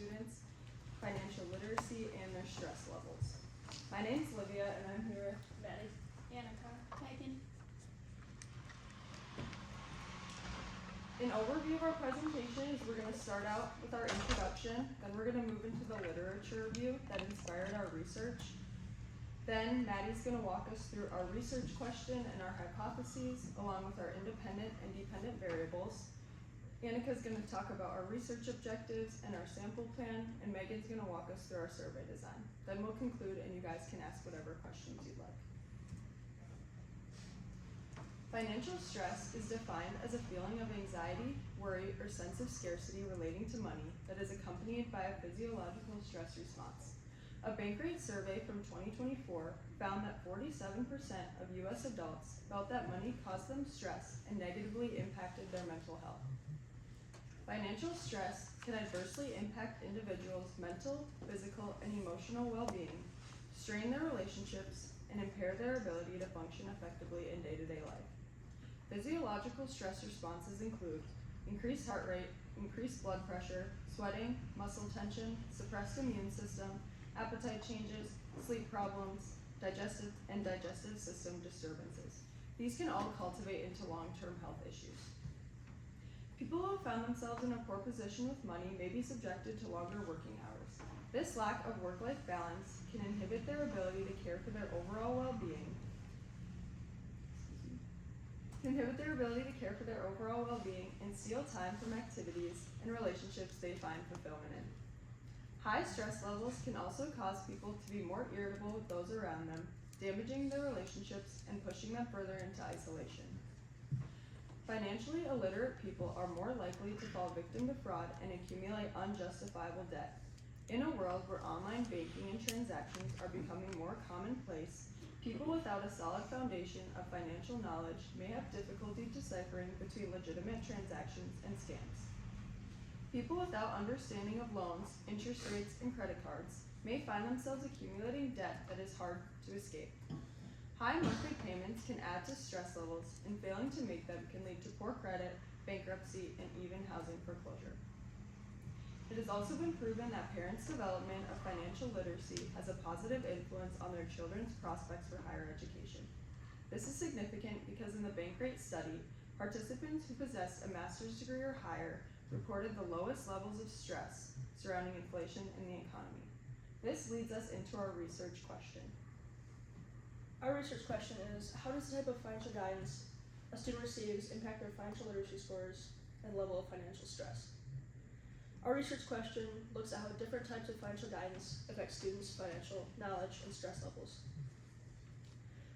students, financial literacy, and their stress levels. My name's Livia, and I'm here with Maddie. Annika. Megan. An overview of our presentation is we're going to start out with our introduction, then we're going to move into the literature review that inspired our research. Then Maddie's going to walk us through our research question and our hypotheses, along with our independent and dependent variables. Annika's going to talk about our research objectives and our sample plan, and Megan's going to walk us through our survey design. Then we'll conclude, and you guys can ask whatever questions you'd like. Financial stress is defined as a feeling of anxiety, worry, or sense of scarcity relating to money that is accompanied by a physiological stress response. A Bankrate survey from 2024 found that 47% of US adults felt that money caused them stress and negatively impacted their mental health. Financial stress can adversely impact individuals' mental, physical, and emotional well-being, strain their relationships, and impair their ability to function effectively in day-to-day life. Physiological stress responses include increased heart rate, increased blood pressure, sweating, muscle tension, suppressed immune system, appetite changes, sleep problems, digestive system disturbances. These can all cultivate into long-term health issues. People who have found themselves in a poor position with money may be subjected to longer working hours. This lack of work-life balance can inhibit their ability to care for their overall well-being, and steal time from activities and relationships they find fulfillment in. High stress levels can also cause people to be more irritable with those around them, damaging their relationships and pushing them further into isolation. Financially illiterate people are more likely to fall victim to fraud and accumulate unjustifiable debt. In a world where online banking and transactions are becoming more commonplace, people without a solid foundation of financial knowledge may have difficulty deciphering between legitimate transactions and scams. People without understanding of loans, interest rates, and credit cards may find themselves accumulating debt that is hard to escape. High monthly payments can add to stress levels, and failing to make them can lead to poor credit, bankruptcy, and even housing foreclosure. It has also been proven that parents' development of financial literacy has a positive influence on their children's prospects for higher education. This is significant because in the Bankrate study, participants who possessed a master's degree or higher reported the lowest levels of stress surrounding inflation in the economy. This leads us into our research question. Our research question is, how does the type of financial guidance a student receives impact their financial literacy scores and level of financial stress? Our research question looks at how different types of financial guidance affect students' financial knowledge and stress levels.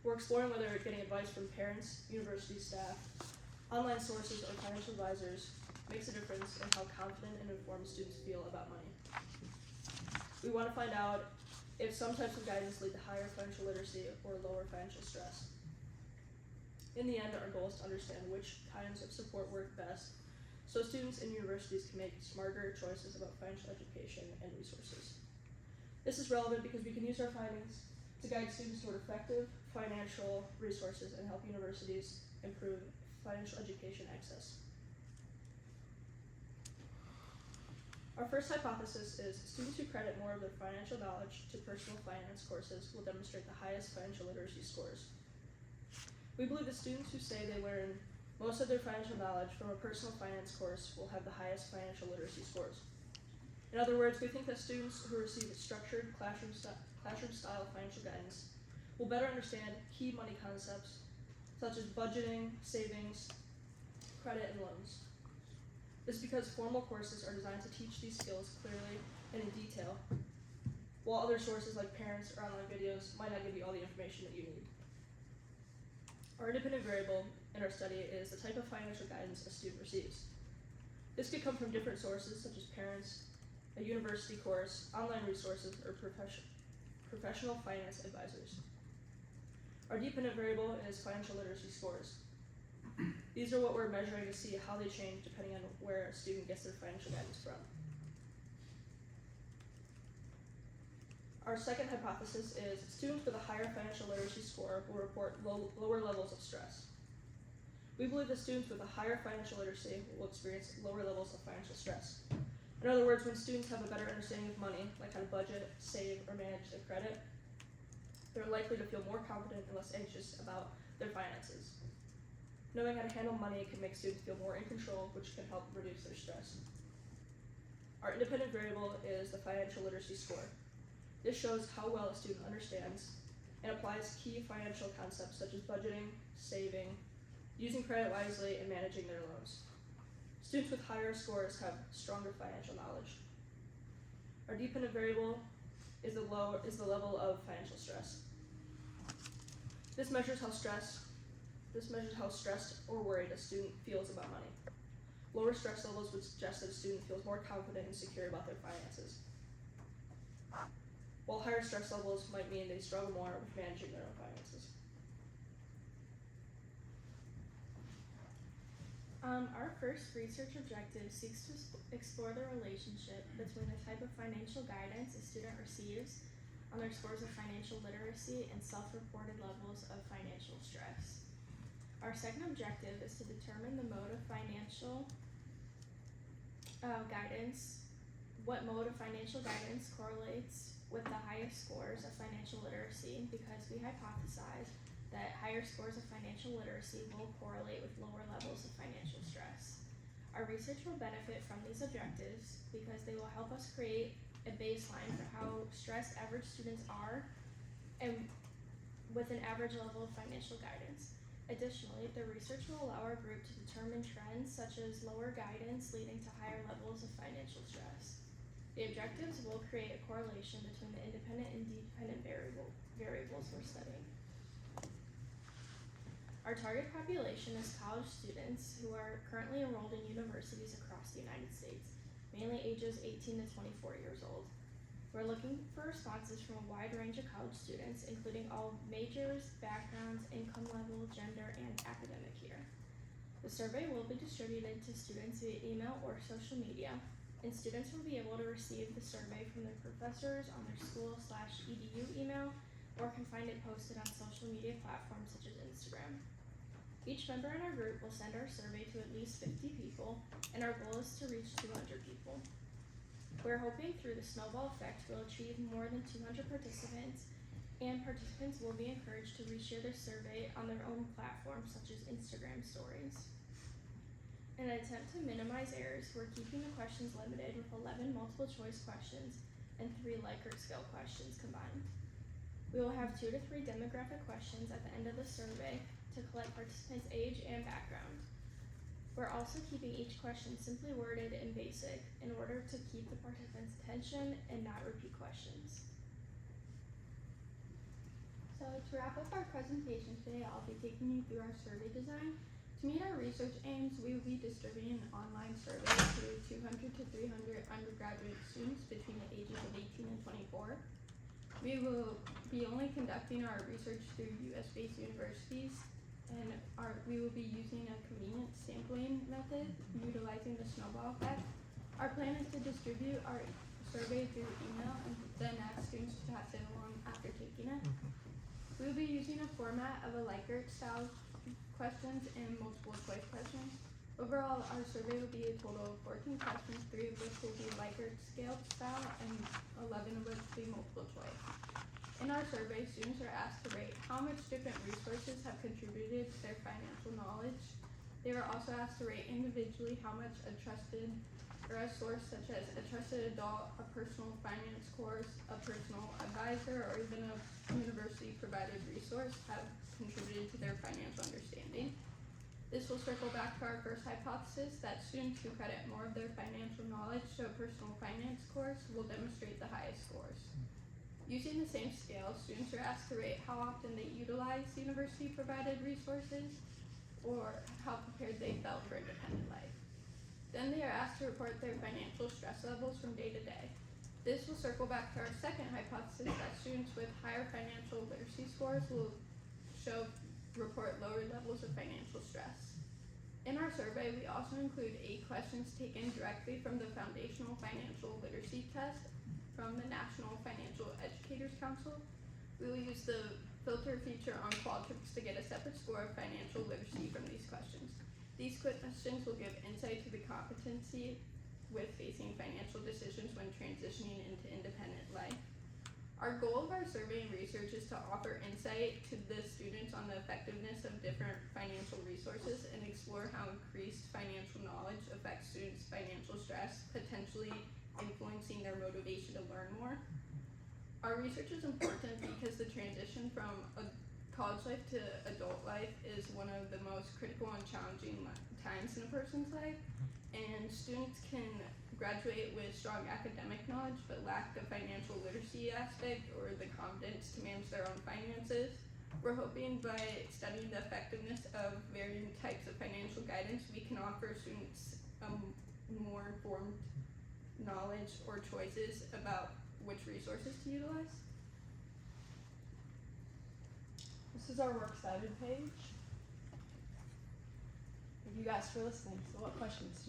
We're exploring whether getting advice from parents, university staff, online sources, or financial advisors makes a difference in how confident and informed students feel about money. We want to find out if some types of guidance lead to higher financial literacy or lower financial stress. In the end, our goal is to understand which kinds of support work best so students in universities can make smarter choices about financial education and resources. This is relevant because we can use our findings to guide students toward effective financial resources and help universities improve financial education access. Our first hypothesis is students who credit more of their financial knowledge to personal finance courses will demonstrate the highest financial literacy scores. We believe that students who say they learn most of their financial knowledge from a personal finance course will have the highest financial literacy scores. In other words, we think that students who receive structured classroom-style financial guidance will better understand key money concepts such as budgeting, savings, credit, and loans. This is because formal courses are designed to teach these skills clearly and in detail, while other sources like parents or online videos might not give you all the information that you need. Our independent variable in our study is the type of financial guidance a student receives. This could come from different sources such as parents, a university course, online resources, or professional finance advisors. Our dependent variable is financial literacy scores. These are what we're measuring to see how they change depending on where a student gets their financial guidance from. Our second hypothesis is students with a higher financial literacy score will report lower levels of stress. We believe that students with a higher financial literacy will experience lower levels of financial stress. In other words, when students have a better understanding of money, like how to budget, save, or manage their credit, they're likely to feel more confident and less anxious about their finances. Knowing how to handle money can make students feel more in control, which can help reduce their stress. Our independent variable is the financial literacy score. This shows how well a student understands and applies key financial concepts such as budgeting, saving, using credit wisely, and managing their loans. Students with higher scores have stronger financial knowledge. Our dependent variable is the level of financial stress. This measures how stressed or worried a student feels about money. Lower stress levels would suggest that a student feels more confident and secure about their finances, while higher stress levels might mean they struggle more with managing their own finances. Our first research objective seeks to explore the relationship between the type of financial guidance a student receives on their scores of financial literacy and self-reported levels of financial stress. Our second objective is to determine the mode of financial guidance, what mode of financial guidance correlates with the highest scores of financial literacy, because we hypothesize that higher scores of financial literacy will correlate with lower levels of financial stress. Our research will benefit from these objectives because they will help us create a baseline for how stressed average students are and with an average level of financial guidance. Additionally, the research will allow our group to determine trends such as lower guidance leading to higher levels of financial stress. The objectives will create a correlation between the independent and dependent variables we're studying. Our target population is college students who are currently enrolled in universities across the United States, mainly ages 18 to 24 years old. We're looking for responses from a wide range of college students, including all majors, backgrounds, income level, gender, and academic year. The survey will be distributed to students via email or social media, and students will be able to receive the survey from their professors on their school/edu email, or can find it posted on social media platforms such as Instagram. Each member in our group will send our survey to at least 50 people, and our goal is to reach 200 people. We're hoping through the snowball effect we'll achieve more than 200 participants, and participants will be encouraged to reshare their survey on their own platforms such as Instagram stories. In an attempt to minimize errors, we're keeping the questions limited with 11 multiple choice questions and 3 Likert scale questions combined. We will have 2 to 3 demographic questions at the end of the survey to collect participants' age and background. We're also keeping each question simply worded and basic in order to keep the participants' attention and not repeat questions. So to wrap up our presentation today, I'll be taking you through our survey design. To meet our research aims, we will be distributing an online survey to 200 to 300 undergraduate students between the ages of 18 and 24. We will be only conducting our research through US-based universities, and we will be using a convenient sampling method utilizing the snowball effect. Our plan is to distribute our survey through email and then ask students to pass it along after taking it. We will be using a format of a Likert style questions and multiple choice questions. Overall, our survey will be a total of 14 questions, 3 of which will be Likert scale style and 11 of which will be multiple choice. In our survey, students are asked to rate how much different resources have contributed to their financial knowledge. They were also asked to rate individually how much a source such as a trusted adult, a personal finance course, a personal advisor, or even a university-provided resource have contributed to their financial understanding. This will circle back to our first hypothesis that students who credit more of their financial knowledge to a personal finance course will demonstrate the highest scores. Using the same scale, students are asked to rate how often they utilize university-provided resources or how prepared they felt for independent life. Then they are asked to report their financial stress levels from day to day. This will circle back to our second hypothesis that students with higher financial literacy scores will report lower levels of financial stress. In our survey, we also include 8 questions taken directly from the Foundational Financial Literacy Test from the National Financial Educators Council. We will use the filter feature on Qualtrics to get a separate score of financial literacy from these questions. These questions will give insight to the competency with facing financial decisions when transitioning into independent life. Our goal of our survey and research is to offer insight to the students on the effectiveness of different financial resources and explore how increased financial knowledge affects students' financial stress, potentially influencing their motivation to learn more. Our research is important because the transition from college life to adult life is one of the most critical and challenging times in a person's life, and students can graduate with strong academic knowledge but lack the financial literacy aspect or the confidence to manage their own finances. We're hoping by studying the effectiveness of varying types of financial guidance, we can offer students more informed knowledge or choices about which resources to utilize. This is our works cited page. Thank you guys for listening. So what questions?